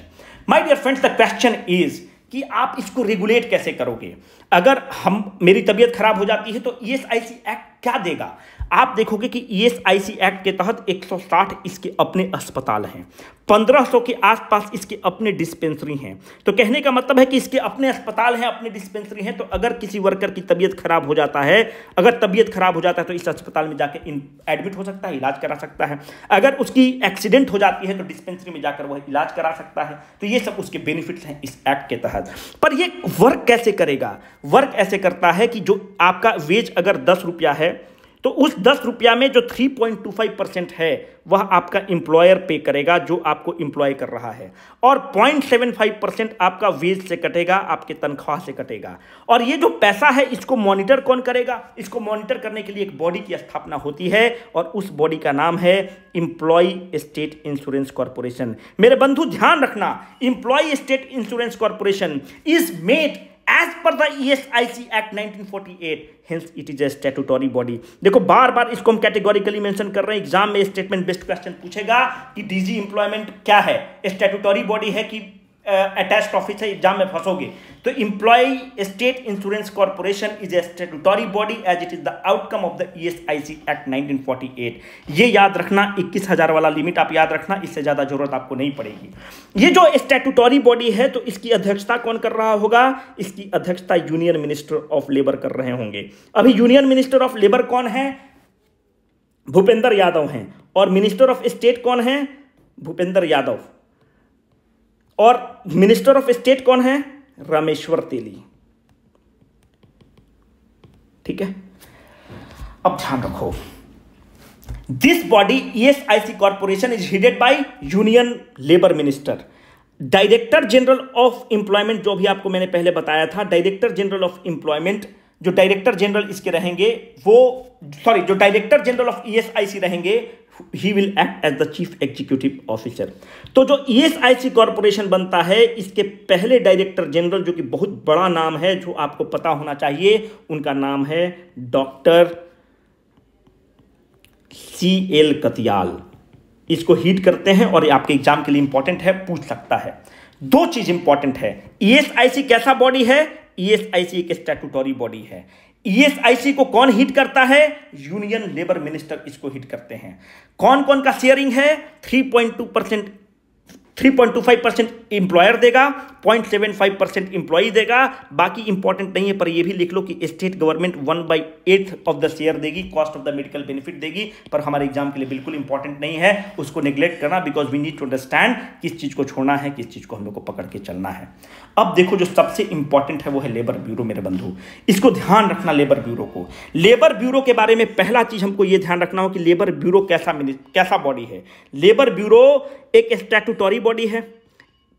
My dear friends, the question is कि आप इसको रेगुलेट कैसे करोगे? अगर मेरी तबीयत खराब हो जाती है तो ईएसआईसी एक्ट क्या देगा? आप देखोगे कि ईएसआईसी एक्ट के तहत 160 इसके अपने अस्पताल हैं, 1500 के आसपास इसके अपने डिस्पेंसरी हैं। तो कहने का मतलब है कि इसके अपने अस्पताल हैं, अपने डिस्पेंसरी हैं। तो अगर किसी वर्कर की तबीयत खराब हो जाता है, तो इस अस्पताल में जाकर एडमिट हो सकता है, इलाज करा सकता है। अगर उसकी एक्सीडेंट हो जाती है तो डिस्पेंसरी में जाकर वह इलाज करा सकता है। तो ये सब उसके बेनिफिट्स हैं इस एक्ट के तहत। पर ये वर्क कैसे करेगा? वर्क ऐसे करता है कि जो आपका वेज अगर 10 रुपया है तो उस 10 रुपया में जो 3.25% है वह आपका इंप्लॉयर पे करेगा, जो आपको इंप्लॉय कर रहा है, और 0.75% आपका वेज से कटेगा, आपके तनख्वाह से कटेगा। और ये जो पैसा है इसको मॉनिटर कौन करेगा? इसको मॉनिटर करने के लिए एक बॉडी की स्थापना होती है और उस बॉडी का नाम है इंप्लॉय स्टेट इंश्योरेंस कॉर्पोरेशन। मेरे बंधु ध्यान रखना, employ state insurance corporation is made as per the ESIC Act 1948, hence it is a statutory body। देखो बार बार इसको हम कैटेगोरिकली मेंशन कर रहे हैं, एग्जाम में स्टेटमेंट बेस्ड क्वेश्चन पूछेगा कि डीजी एम्प्लॉयमेंट क्या है, स्टैट्यूटरी बॉडी है कि अटैच्ड ऑफिस है, एग्जाम में फंसोगे। तो employ state insurance corporation is a statutory body as it is the outcome of the ESIC act 1948। ये याद रखना, 21,000 वाला लिमिट आप याद रखना, इससे ज्यादा जरूरत आपको नहीं पड़ेगी। ये जो स्टैट्यूटरी बॉडी है तो इसकी अध्यक्षता कौन कर रहा होगा? इसकी अध्यक्षता यूनियन मिनिस्टर ऑफ लेबर कर रहे होंगे। अभी यूनियन मिनिस्टर ऑफ लेबर कौन है? भूपेंद्र यादव हैं। और मिनिस्टर ऑफ स्टेट कौन है? भूपेंद्र यादव। और मिनिस्टर ऑफ स्टेट कौन है? रामेश्वर तेली। ठीक है, अब ध्यान रखो, this body ESIC corporation is headed by union labour minister. Director general of employment, जो भी आपको मैंने पहले बताया था, डायरेक्टर जनरल ऑफ एम्प्लॉयमेंट, जो डायरेक्टर जनरल इसके रहेंगे जो डायरेक्टर जनरल ऑफ ESIC रहेंगे, he will act as the chief executive officer. तो जो ESIC कॉर्पोरेशन बनता है, इसके पहले डायरेक्टर जनरल, जो कि बहुत बड़ा नाम है, जो आपको पता होना चाहिए, उनका नाम है डॉक्टर CL कतियाल। इसको हीट करते हैं और ये आपके एग्जाम के लिए इंपॉर्टेंट है, पूछ सकता है। दो चीज इंपॉर्टेंट है, ESIC कैसा बॉडी है? ESIC एक स्टैट्यूटरी बॉडी है। ESIC को कौन हिट करता है? यूनियन लेबर मिनिस्टर इसको हिट करते हैं। कौन कौन का शेयरिंग है? 3.25% इंप्लॉयर देगा, 0.75% इंप्लॉई देगा। बाकी इंपॉर्टेंट नहीं है, पर यह भी लिख लो कि state government 1/8 of the share देगी, cost of the medical benefit देगी। पर हमारे एग्जाम के लिए बिल्कुल इंपॉर्टेंट नहीं है, उसको नेग्लेक्ट करना, because we need to understand किस चीज को छोड़ना है, किस चीज को हम लोग को पकड़ के चलना है। अब देखो, जो सबसे इंपॉर्टेंट है वो है लेबर ब्यूरो। मेरे बंधु, इसको ध्यान रखना, लेबर ब्यूरो को। लेबर ब्यूरो के बारे में पहला चीज हमको यह ध्यान रखना हो कि लेबर ब्यूरो कैसा बॉडी है। लेबर ब्यूरो एक स्टैट्यूटरी बॉडी है,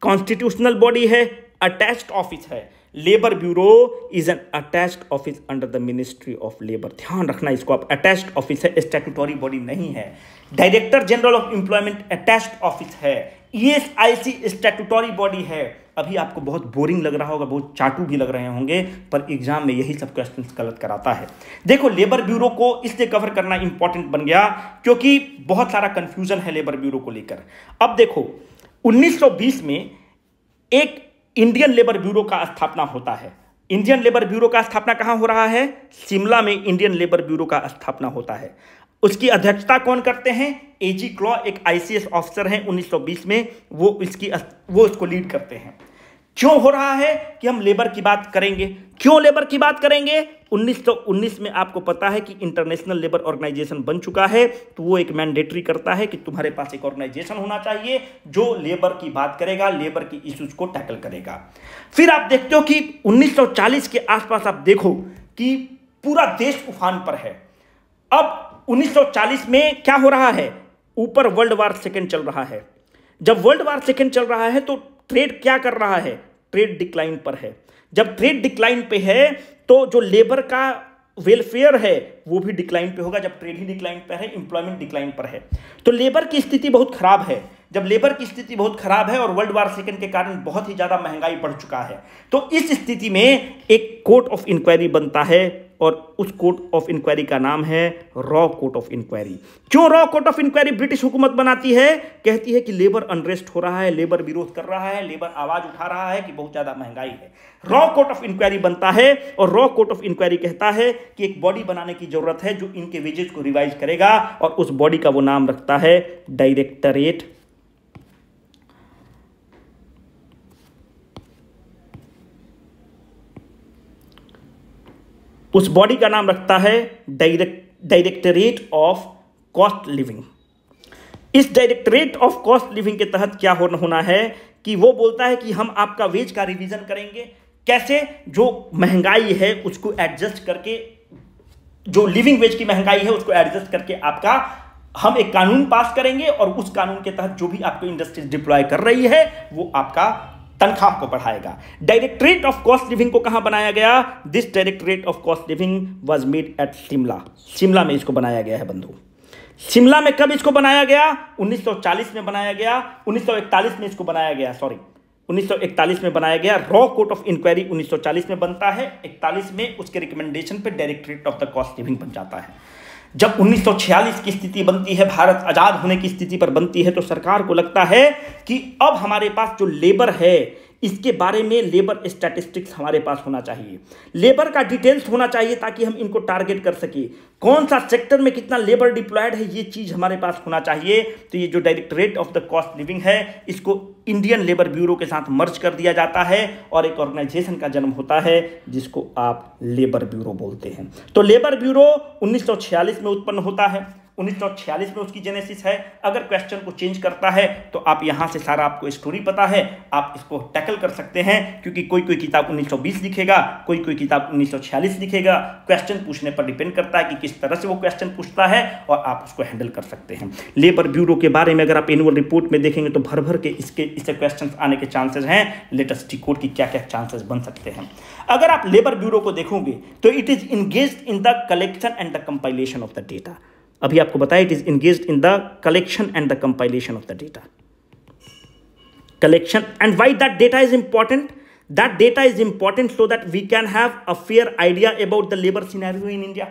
कॉन्स्टिट्यूशनल बॉडी है, अटैच्ड ऑफिस है। Labour bureau is an attached office under the ministry of labour. ध्यान रखना इसको, आप अटैच्ड ऑफिस है, स्टैट्यूटरी बॉडी नहीं है। Director general of employment attached office है। ESIC स्टैट्यूटरी बॉडी है। अभी आपको बहुत बोरिंग लग रहा होगा, बहुत चाटू भी लग रहे होंगे, पर एग्जाम में यही सब क्वेश्चंस गलत कराता है। देखो, लेबर ब्यूरो को इसलिए कवर करना इंपॉर्टेंट बन गया क्योंकि बहुत सारा कंफ्यूजन है लेबर ब्यूरो को लेकर। अब देखो, 1920 में एक इंडियन लेबर ब्यूरो का स्थापना होता है। इंडियन लेबर ब्यूरो का स्थापना कहां हो रहा है? शिमला में इंडियन लेबर ब्यूरो का स्थापना होता है। उसकी अध्यक्षता कौन करते हैं? AG क्लॉ, एक ICS ऑफिसर हैं 1920 में, वो इसको लीड करते हैं। क्यों हो रहा है कि हम लेबर की बात करेंगे? क्यों लेबर की बात करेंगे? 1919 में आपको पता है कि इंटरनेशनल लेबर ऑर्गेनाइजेशन बन चुका है, तो वो एक मैंडेटरी करता है कि तुम्हारे पास एक ऑर्गेनाइजेशन होना चाहिए जो लेबर की बात करेगा, लेबर की इश्यूज को टैकल करेगा। फिर आप देखते हो कि 1940 के आसपास आप देखो कि पूरा देश उफान पर है। अब 1940 में क्या हो रहा है? ऊपर वर्ल्ड वार सेकेंड चल रहा है। जब वर्ल्ड वार सेकेंड चल रहा है तो ट्रेड क्या कर रहा है? ट्रेड डिक्लाइन पर है। जब ट्रेड डिक्लाइन पे है तो जो लेबर का वेलफेयर है वो भी डिक्लाइन पे होगा। जब ट्रेड ही डिक्लाइन पर है, एम्प्लॉयमेंट डिक्लाइन पर है, तो लेबर की स्थिति बहुत खराब है। जब लेबर की स्थिति बहुत खराब है और वर्ल्ड वार सेकेंड के कारण बहुत ही ज्यादा महंगाई बढ़ चुका है, तो इस स्थिति में एक कोर्ट ऑफ इंक्वायरी बनता है और उस कोर्ट ऑफ इंक्वायरी का नाम है रॉ कोर्ट ऑफ इंक्वायरी। क्यों Rau court of inquiry British हुकूमत बनाती है? कहती है कि लेबर अनरेस्ट हो रहा है, लेबर विरोध कर रहा है, लेबर आवाज उठा रहा है कि बहुत ज्यादा महंगाई है। रॉ कोर्ट ऑफ इंक्वायरी बनता है और रॉ कोर्ट ऑफ इंक्वायरी कहता है कि एक बॉडी बनाने की जरूरत है जो इनके वेजेस को रिवाइज करेगा, और उस बॉडी का वो नाम रखता है डायरेक्टरेट उस बॉडी का नाम रखता है डायरेक्टरेट ऑफ कॉस्ट लिविंग। इस डायरेक्टरेट ऑफ कॉस्ट लिविंग के तहत क्या होना है कि वो बोलता है कि हम आपका वेज का रिवीजन करेंगे। कैसे? जो महंगाई है उसको एडजस्ट करके जो लिविंग वेज की महंगाई है उसको एडजस्ट करके आपका हम एक कानून पास करेंगे और उस कानून के तहत जो भी आपको इंडस्ट्रीज डिप्लॉय कर रही है वो आपका तनख्वाह को बढ़ाएगा। डायरेक्टरेट ऑफ कॉस्ट लिविंग को कहां बनाया गया? This directorate of cost living was made at Shimla. Shimla में इसको बनाया गया है बंधु। शिमला में कब इसको बनाया गया? 1940 में बनाया गया। 1941 में इसको बनाया गया, 1941 में बनाया गया। रॉ कोर्ट ऑफ इंक्वायरी 1940 में बनता है। 41 में उसके रिकमेंडेशन पे directorate of the cost living बन जाता है। जब 1946 की स्थिति बनती है, भारत आजाद होने की स्थिति पर बनती है, तो सरकार को लगता है कि अब हमारे पास जो लेबर है इसके बारे में लेबर स्टैटिस्टिक्स हमारे पास होना चाहिए, लेबर का डिटेल्स होना चाहिए ताकि हम इनको टारगेट कर सके, कौन सा सेक्टर में कितना लेबर डिप्लॉयड है ये चीज हमारे पास होना चाहिए। तो ये जो directorate of the cost living है इसको इंडियन लेबर ब्यूरो के साथ मर्ज कर दिया जाता है और एक ऑर्गेनाइजेशन का जन्म होता है जिसको आप लेबर ब्यूरो बोलते हैं। तो लेबर ब्यूरो 1946 में उत्पन्न होता है। 1946 में उसकी जेनेसिस है। अगर क्वेश्चन को चेंज करता है तो आप यहां से सारा आपको स्टोरी पता है, आप इसको टैकल कर सकते हैं, क्योंकि कोई कोई किताब 1920 लिखेगा, कोई कोई किताब 1946 लिखेगा। क्वेश्चन पूछने पर डिपेंड करता है कि किस तरह से वो क्वेश्चन पूछता है और आप उसको हैंडल कर सकते हैं। लेबर ब्यूरो के बारे में अगर आप एनुअल रिपोर्ट में देखेंगे तो भर भर के इससे क्वेश्चन आने के चांसेस हैं। लेटेस्ट डिकोड की क्या क्या चांसेस बन सकते हैं। अगर आप लेबर ब्यूरो को देखोगे तो it is engaged in the collection and the compilation of the data. अभी आपको बताया it is engaged in the collection and the compilation of the data. Collection and why that data is important? That data is important so that we can have a fair idea about the labour scenario in India.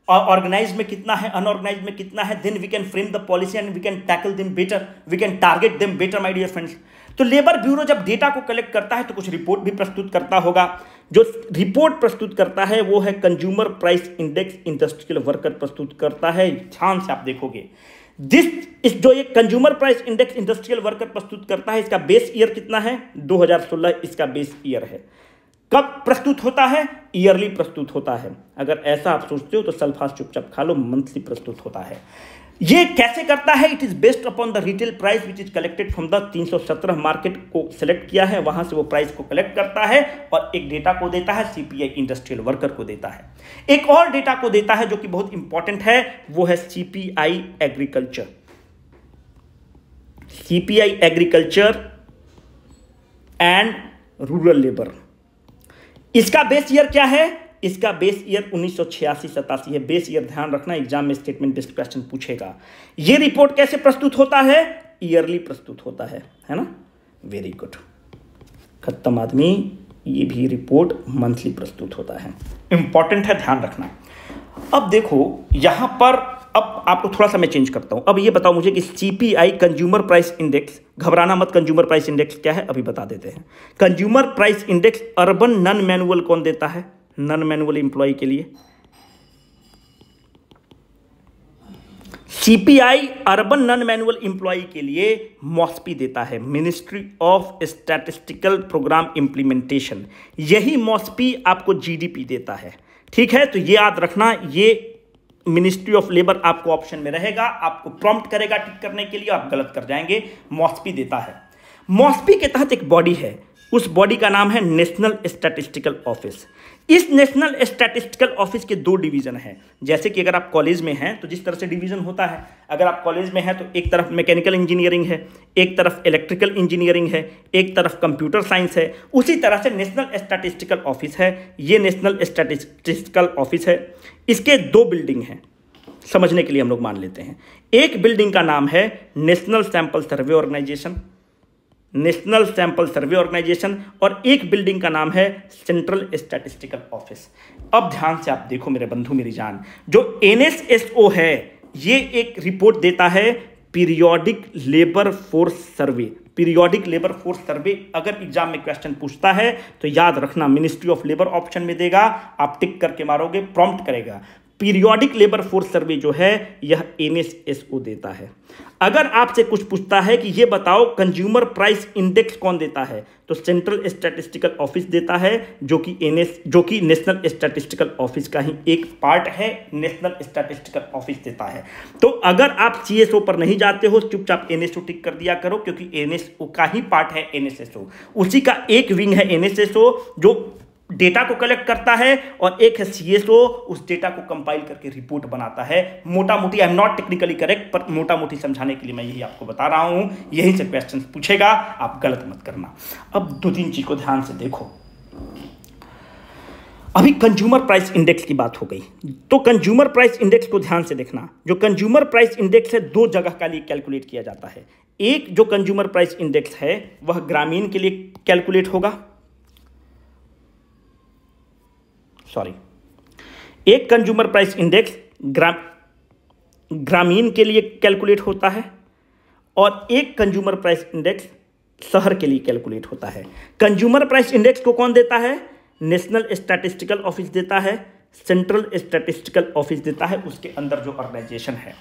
Organise में कितना है, unorganise में कितना है, then we can frame the policy and we can tackle them better, we can target them better my dear friends. तो labour bureau जब data को collect करता है तो कुछ रिपोर्ट भी प्रस्तुत करता होगा। जो रिपोर्ट प्रस्तुत करता है वो है consumer price index industrial worker प्रस्तुत करता है। ध्यान से आप देखोगे इस जो ये consumer price index industrial worker प्रस्तुत करता है इसका बेस ईयर कितना है? 2016 इसका बेस ईयर है। कब प्रस्तुत होता है? ईयरली प्रस्तुत होता है। अगर ऐसा आप सोचते हो तो सल्फास चुपचाप खा लो, मंथली प्रस्तुत होता है। ये कैसे करता है? It is based upon the retail price which is collected from the 317 market को सिलेक्ट किया है, वहां से वो प्राइस को कलेक्ट करता है और एक डेटा को देता है, सीपीआई इंडस्ट्रियल वर्कर को देता है। एक और डेटा को देता है जो कि बहुत इंपॉर्टेंट है, वो है CPI agriculture. CPI agriculture and rural labour. इसका बेस ईयर क्या है? इसका बेस ईयर 1986-87 है। बेस ईयर ध्यान रखना, एग्जाम में स्टेटमेंट बेस्ड क्वेश्चन पूछेगा। ये रिपोर्ट कैसे प्रस्तुत होता है? ईयरली प्रस्तुत होता है ना? वेरी गुड, खत्म आदमी। ये भी रिपोर्ट मंथली प्रस्तुत होता है। इंपॉर्टेंट है, ध्यान रखना। अब देखो यहां पर, अब आपको थोड़ा सा मैं चेंज करता हूं। अब ये बताओ मुझे कि सीपीआई कंज्यूमर प्राइस इंडेक्स, घबराना मत, कंज्यूमर प्राइस इंडेक्स क्या है अभी बता देते हैं। Consumer price index urban non manual कौन देता है? नॉन मैनुअल एम्प्लॉय के लिए CPI urban non manual employ के लिए मॉस्पी देता है, ministry of statistical programme implementation. यही मॉस्पी आपको जीडीपी देता है। ठीक है, तो ये याद रखना, ये मिनिस्ट्री ऑफ लेबर आपको ऑप्शन में रहेगा, आपको प्रॉम्प्ट करेगा टिक करने के लिए, आप गलत कर जाएंगे। मॉस्पी देता है। मॉस्पी के तहत एक बॉडी है, उस बॉडी का नाम है नेशनल स्टैटिस्टिकल ऑफिस। इस नेशनल स्टैटिस्टिकल ऑफिस के दो डिवीजन हैं। जैसे कि अगर आप कॉलेज में हैं तो जिस तरह से डिवीजन होता है, अगर आप कॉलेज में हैं तो एक तरफ मैकेनिकल इंजीनियरिंग है, एक तरफ इलेक्ट्रिकल इंजीनियरिंग है, एक तरफ कंप्यूटर साइंस है, उसी तरह से नेशनल स्टैटिस्टिकल ऑफिस है। ये नेशनल स्टैटिस्टिकल ऑफिस है। इसके दो बिल्डिंग हैं, समझने के लिए हम लोग मान लेते हैं। एक बिल्डिंग का नाम है national sample survey organisation, national sample survey organisation, और एक बिल्डिंग का नाम है सेंट्रल स्टैटिस्टिकल ऑफिस। अब ध्यान से आप देखो मेरे बंधु मेरी जान, जो एनएसएसओ है ये एक रिपोर्ट देता है periodic labour force survey. Periodic labour force survey अगर एग्जाम में क्वेश्चन पूछता है तो याद रखना, मिनिस्ट्री ऑफ लेबर ऑप्शन में देगा, आप टिक करके मारोगे, प्रॉम्प्ट करेगा। पीरियोडिक लेबर फोर्स सर्वे जो है यह एनएसएसओ देता है। अगर आपसे कुछ पूछता है कि ये बताओ कंज्यूमर प्राइस इंडेक्स कौन देता है, तो सेंट्रल स्टैटिस्टिकल ऑफिस देता है, जो कि नेशनल स्टैटिस्टिकल ऑफिस का ही एक पार्ट है। नेशनल स्टैटिस्टिकल ऑफिस देता है। तो अगर आप सीएसओ पर नहीं जाते हो, चुपचाप एनएसओ टिक कर दिया करो, क्योंकि एनएसओ का ही पार्ट है एनएसएसओ। उसी का एक विंग है एनएसएसओ, जो डेटा को कलेक्ट करता है और एक है सीएसओ, उस डेटा को कंपाइल करके रिपोर्ट बनाता है। मोटा मोटी, I am not technically correct, पर मोटा मोटी समझाने के लिए मैं यही आपको बता रहा हूं। यही से क्वेश्चन पूछेगा, आप गलत मत करना। अब 2-3 चीज को ध्यान से देखो। अभी कंज्यूमर प्राइस इंडेक्स की बात हो गई, तो कंज्यूमर प्राइस इंडेक्स को ध्यान से देखना। जो कंज्यूमर प्राइस इंडेक्स है 2 जगह का लिए कैलकुलेट किया जाता है। एक जो कंज्यूमर प्राइस इंडेक्स है वह ग्रामीण के लिए कैलकुलेट होगा, एक कंज्यूमर प्राइस इंडेक्स ग्रामीण के लिए कैलकुलेट होता है और एक कंज्यूमर प्राइस इंडेक्स शहर के लिए कैलकुलेट होता है। कंज्यूमर प्राइस इंडेक्स को कौन देता है? नेशनल स्टैटिस्टिकल ऑफिस देता है, सेंट्रल स्टैटिस्टिकल ऑफिस देता है, उसके अंदर जो ऑर्गेनाइजेशन है।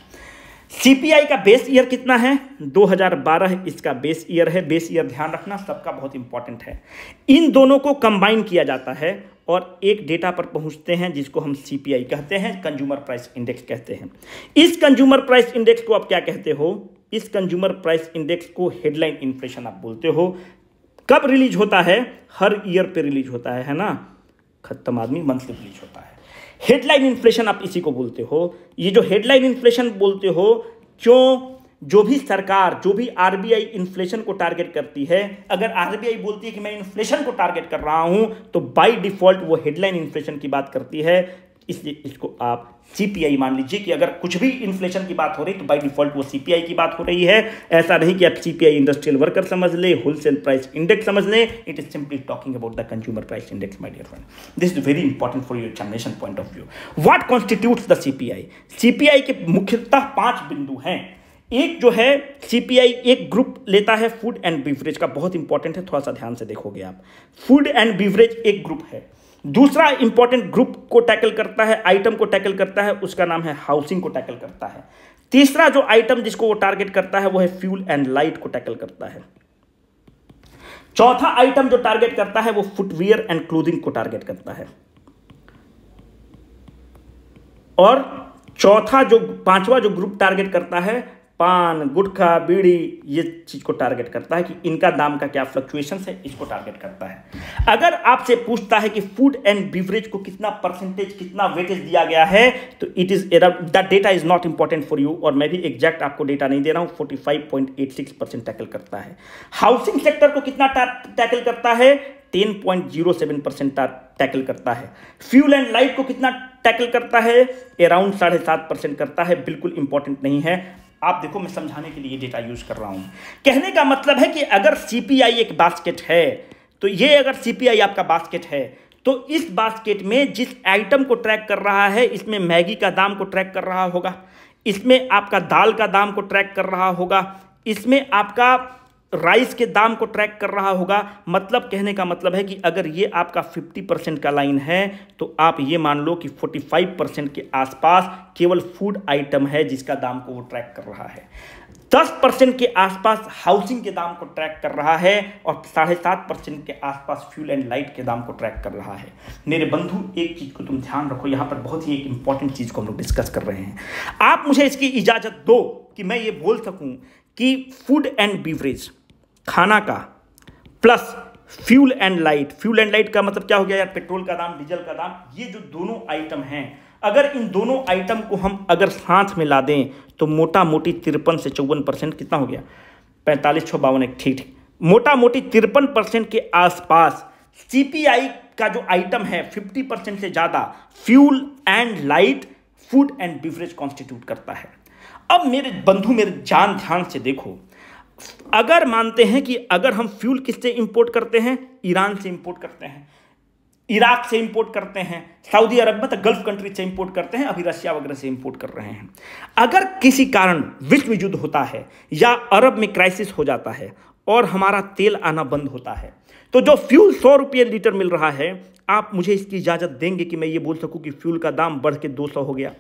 सीपीआई का बेस ईयर कितना है? 2012 इसका बेस ईयर है। बेस ईयर ध्यान रखना सबका बहुत इंपॉर्टेंट है। इन दोनों को कंबाइन किया जाता है और एक डेटा पर पहुंचते हैं जिसको हम सीपीआई कहते हैं, कंज्यूमर प्राइस इंडेक्स कहते हैं। इस कंज्यूमर प्राइस इंडेक्स को आप क्या कहते हो? इस कंज्यूमर प्राइस इंडेक्स को हेडलाइन इन्फ्लेशन आप बोलते हो। कब रिलीज होता है? हर ईयर पे रिलीज होता है ना, खत्म आदमी, मंथली रिलीज होता है। हेडलाइन इन्फ्लेशन आप इसी को बोलते हो। ये जो हेडलाइन इन्फ्लेशन बोलते हो, क्यों? जो भी सरकार, जो भी आरबीआई इन्फ्लेशन को टारगेट करती है, अगर आरबीआई बोलती है कि मैं इन्फ्लेशन को टारगेट कर रहा हूं, तो बाय डिफॉल्ट वो हेडलाइन इन्फ्लेशन की बात करती है। इसलिए इसको आप सीपीआई मान लीजिए कि अगर कुछ भी इन्फ्लेशन की बात हो रही तो बाय डिफॉल्ट वो सीपीआई की बात हो रही है। ऐसा नहीं कि आप सीपीआई इंडस्ट्रियल वर्कर समझ ले, होलसेल प्राइस इंडेक्स समझ ले। It is simply talking about the consumer price index, my dear friend. This is very important for your examination point of view. What constitutes the CPI? CPI के मुख्यतः 5 बिंदु हैं। एक जो है सीपीआई एक ग्रुप लेता है फूड एंड बीवरेज का, बहुत इंपॉर्टेंट है, थोड़ा सा ध्यान से देखोगे आप। फूड एंड बीवरेज एक ग्रुप है। दूसरा इंपॉर्टेंट ग्रुप को टैकल करता है, आइटम को टैकल करता है, उसका नाम है हाउसिंग को टैकल करता है। तीसरा जो आइटम जिसको वो टारगेट करता है वो है फ्यूल एंड लाइट को टैकल करता है। चौथा आइटम जो टारगेट करता है वो फुटवियर एंड क्लोथिंग को टारगेट करता है। और पांचवा जो ग्रुप टारगेट करता है, पान, गुटखा, बीड़ी, ये चीज को टारगेट करता है कि इनका दाम का क्या फ्लक्चुएशन है, इसको टारगेट करता है। अगर आपसे पूछता है कि फूड एंड बीवरेज को कितना परसेंटेज, कितना वेटेज दिया गया है, तो it is that data is not important for you, और मैं भी एग्जैक्ट आपको डेटा नहीं दे रहा हूं। 45.86% टैकल करता है। हाउसिंग सेक्टर को कितना टैकल करता है? 10.07% टैकल करता है। फ्यूल एंड लाइट को कितना टैकल करता है? अराउंड 7.5% करता है। बिल्कुल इंपॉर्टेंट नहीं है। आप देखो, मैं समझाने के लिए डेटा यूज कर रहा हूं। कहने का मतलब है कि अगर सीपीआई एक बास्केट है, तो ये अगर सीपीआई आपका बास्केट है, तो इस बास्केट में जिस आइटम को ट्रैक कर रहा है, इसमें मैगी का दाम को ट्रैक कर रहा होगा, इसमें आपका दाल का दाम को ट्रैक कर रहा होगा, इसमें आपका राइस के दाम को ट्रैक कर रहा होगा। मतलब कहने का मतलब है कि अगर ये आपका 50% का लाइन है, तो आप ये मान लो कि 45% के आसपास केवल फूड आइटम है जिसका दाम को वो ट्रैक कर रहा है। 10% के आसपास हाउसिंग के दाम को ट्रैक कर रहा है और 7.5% के आसपास फ्यूल एंड लाइट के दाम को ट्रैक कर रहा है। मेरे बंधु, एक चीज को तुम ध्यान रखो, यहां पर बहुत ही एक इंपॉर्टेंट चीज को हम लोग डिस्कस कर रहे हैं। आप मुझे इसकी इजाजत दो कि मैं ये बोल सकूं कि फूड एंड बीवरेज, खाना का, प्लस फ्यूल एंड लाइट का मतलब क्या हो गया यार? पेट्रोल का दाम, डीजल का दाम, ये जो दोनों आइटम हैं, अगर इन दोनों आइटम को हम अगर साथ में ला दें तो मोटा मोटी 53 से 54% कितना हो गया? 45, 6, 52, ठीक, मोटा मोटी 53% के आसपास सीपीआई का जो आइटम है 50% से ज्यादा fuel and light, food and beverage constitute करता है। अब मेरे बंधु, मेरे ध्यान से देखो, अगर मानते हैं कि अगर हम फ्यूल किससे इंपोर्ट करते हैं? ईरान से इंपोर्ट करते हैं, इराक से इंपोर्ट करते हैं, सऊदी अरब में तो गल्फ कंट्री से इंपोर्ट करते हैं, अभी रशिया वगैरह से इंपोर्ट कर रहे हैं। अगर किसी कारण विश्व युद्ध होता है या अरब में क्राइसिस हो जाता है और हमारा तेल आना बंद होता है, तो जो फ्यूल 100 रुपये लीटर मिल रहा है, आप मुझे इसकी इजाजत देंगे कि मैं ये बोल सकूं कि फ्यूल का दाम बढ़ के 200 हो गया?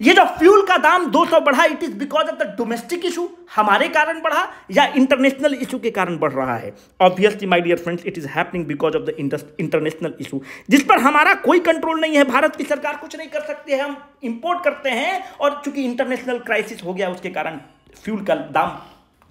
ये जो फ्यूल का दाम 200 बढ़ा, it is because of the domestic issue, हमारे कारण बढ़ा या इंटरनेशनल इशू के कारण बढ़ रहा है? Obviously my dear friends, it is happening because of the international issue, जिस पर हमारा कोई कंट्रोल नहीं है। भारत की सरकार कुछ नहीं कर सकती है, हम इंपोर्ट करते हैं और चूंकि इंटरनेशनल क्राइसिस हो गया, उसके कारण फ्यूल का दाम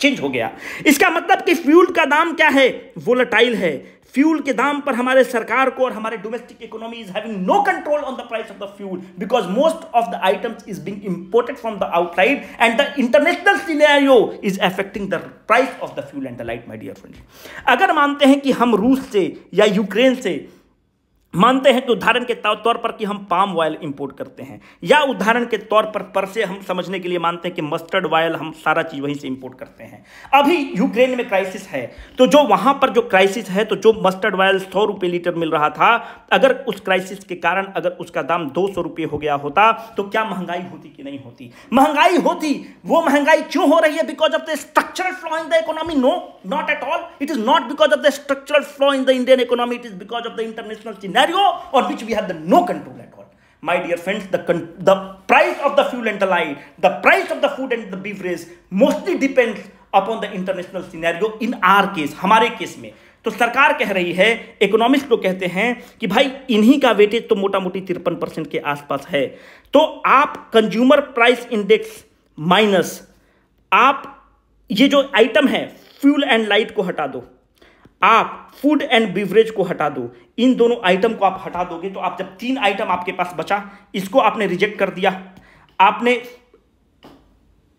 चेंज हो गया। इसका मतलब कि फ्यूल का दाम क्या है, वोलेटाइल है। फ्यूल के दाम पर हमारे सरकार को और हमारे domestic economy is having no control on the price of the fuel because most of the items is being imported from the outside and the international scenario is affecting the price of the fuel and the light. My dear friends, अगर मानते हैं कि हम रूस से या Ukraine से मानते हैं कि उदाहरण के तौर पर कि हम पाम ऑयल इंपोर्ट करते हैं, या उदाहरण के तौर पर से हम समझने के लिए मानते हैं कि मस्टर्ड ऑयल हम सारा चीज वहीं से इंपोर्ट करते हैं। अभी यूक्रेन में क्राइसिस है, तो जो वहां पर जो क्राइसिस है, तो जो मस्टर्ड ऑयल 100 रुपये लीटर मिल रहा था, अगर उस क्राइसिस के कारण अगर उसका दाम 200 रुपये हो गया होता तो क्या महंगाई होती कि नहीं होती? महंगाई होती। वो महंगाई क्यों हो रही है? Because of the structural flaw in the economy? No, not at all. It is not because of the structural flaw in the Indian economy, it is because of the international scenario on which we have the no control at all. My dear friends, the price of the fuel and the light, the price of the food and the beverage mostly depends upon the international scenario in our case, हमारे case में। तो सरकार कह रही है, economist लोग कहते हैं कि भाई इन्हीं का वेटेज तो मोटा मोटी 53% के आसपास है। तो आप कंज्यूमर प्राइस इंडेक्स माइनस आप ये जो आइटम है फ्यूल एंड लाइट को हटा दो, आप फूड एंड बिवरेज को हटा दो, इन दोनों आइटम को आप हटा दोगे तो आप जब 3 आइटम आपके पास बचा, इसको आपने रिजेक्ट कर दिया, आपने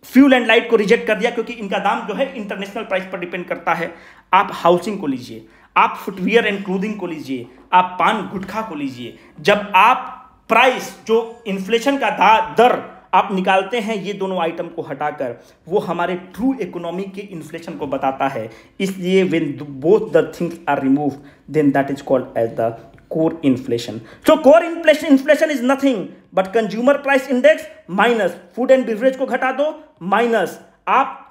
फ्यूल एंड लाइट को रिजेक्ट कर दिया क्योंकि इनका दाम जो है इंटरनेशनल प्राइस पर डिपेंड करता है। आप हाउसिंग को लीजिए, आप फुटवियर एंड क्लोथिंग को लीजिए, आप पान गुटखा को लीजिए। जब आप प्राइस जो इन्फ्लेशन का दर आप निकालते हैं ये दोनों आइटम को हटाकर, वो हमारे ट्रू इकोनॉमी के इन्फ्लेशन को बताता है। इसलिए when both the things are remove then that is called as the core inflation. So core inflation is nothing but consumer price index minus food and beverage को घटा दो, माइनस आप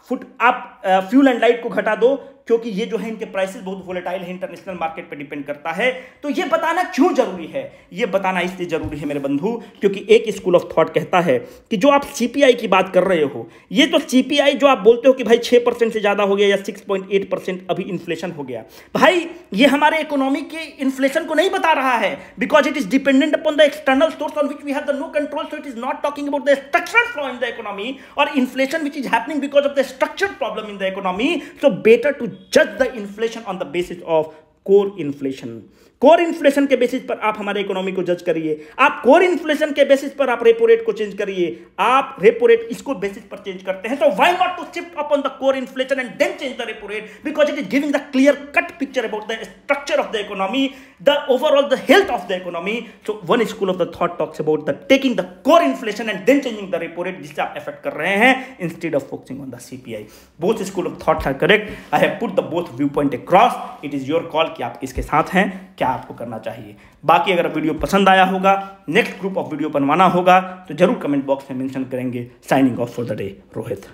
fuel and light को घटा दो, क्योंकि ये जो है इनके प्राइसेस बहुत वोलेटाइल है, इंटरनेशनल मार्केट पे डिपेंड करता है। तो ये बताना क्यों जरूरी है? ये बताना इसलिए जरूरी है मेरे बंधु, क्योंकि एक स्कूल ऑफ थॉट कहता है कि जो आप सीपीआई की बात कर रहे हो, ये तो सीपीआई जो आप बोलते हो कि भाई 6% से ज्यादा हो गया या 6.8% अभी इन्फ्लेशन हो गया, भाई ये हमारे इकोनॉमी के इन्फ्लेशन को नहीं बता रहा है, because it is dependent upon the external source on which we have the no control. So it is not talking about the structural flaw in the economy और inflation which is happening because of the structural problem in the economy. So better to judge the inflation on the basis of core inflation। Core inflation के basis पर आप हमारे economy को जज करिए, आप core inflation के बेसिस पर आप रेपो रेट को चेंज करिए, आप रेपो रेट इसको बेसिस पर चेंज करते हैं। तो why not to shift upon the core inflation and then change the repo rate, because it is giving the clear cut picture about the structure of the economy, the overall the health of the economy. So one school of the thought talks about the taking the core inflation and then changing the repo rate, जिससे आप effect कर रहे हैं instead of focusing on the CPI. Both school of thoughts are correct. I have put the both view point across. It is your call कि आप किसके साथ हैं, क्या आपको करना चाहिए। बाकी अगर वीडियो पसंद आया होगा, नेक्स्ट ग्रुप ऑफ वीडियो बनवाना होगा तो जरूर कमेंट बॉक्स में मेंशन करेंगे। Signing off for the day, Rohit.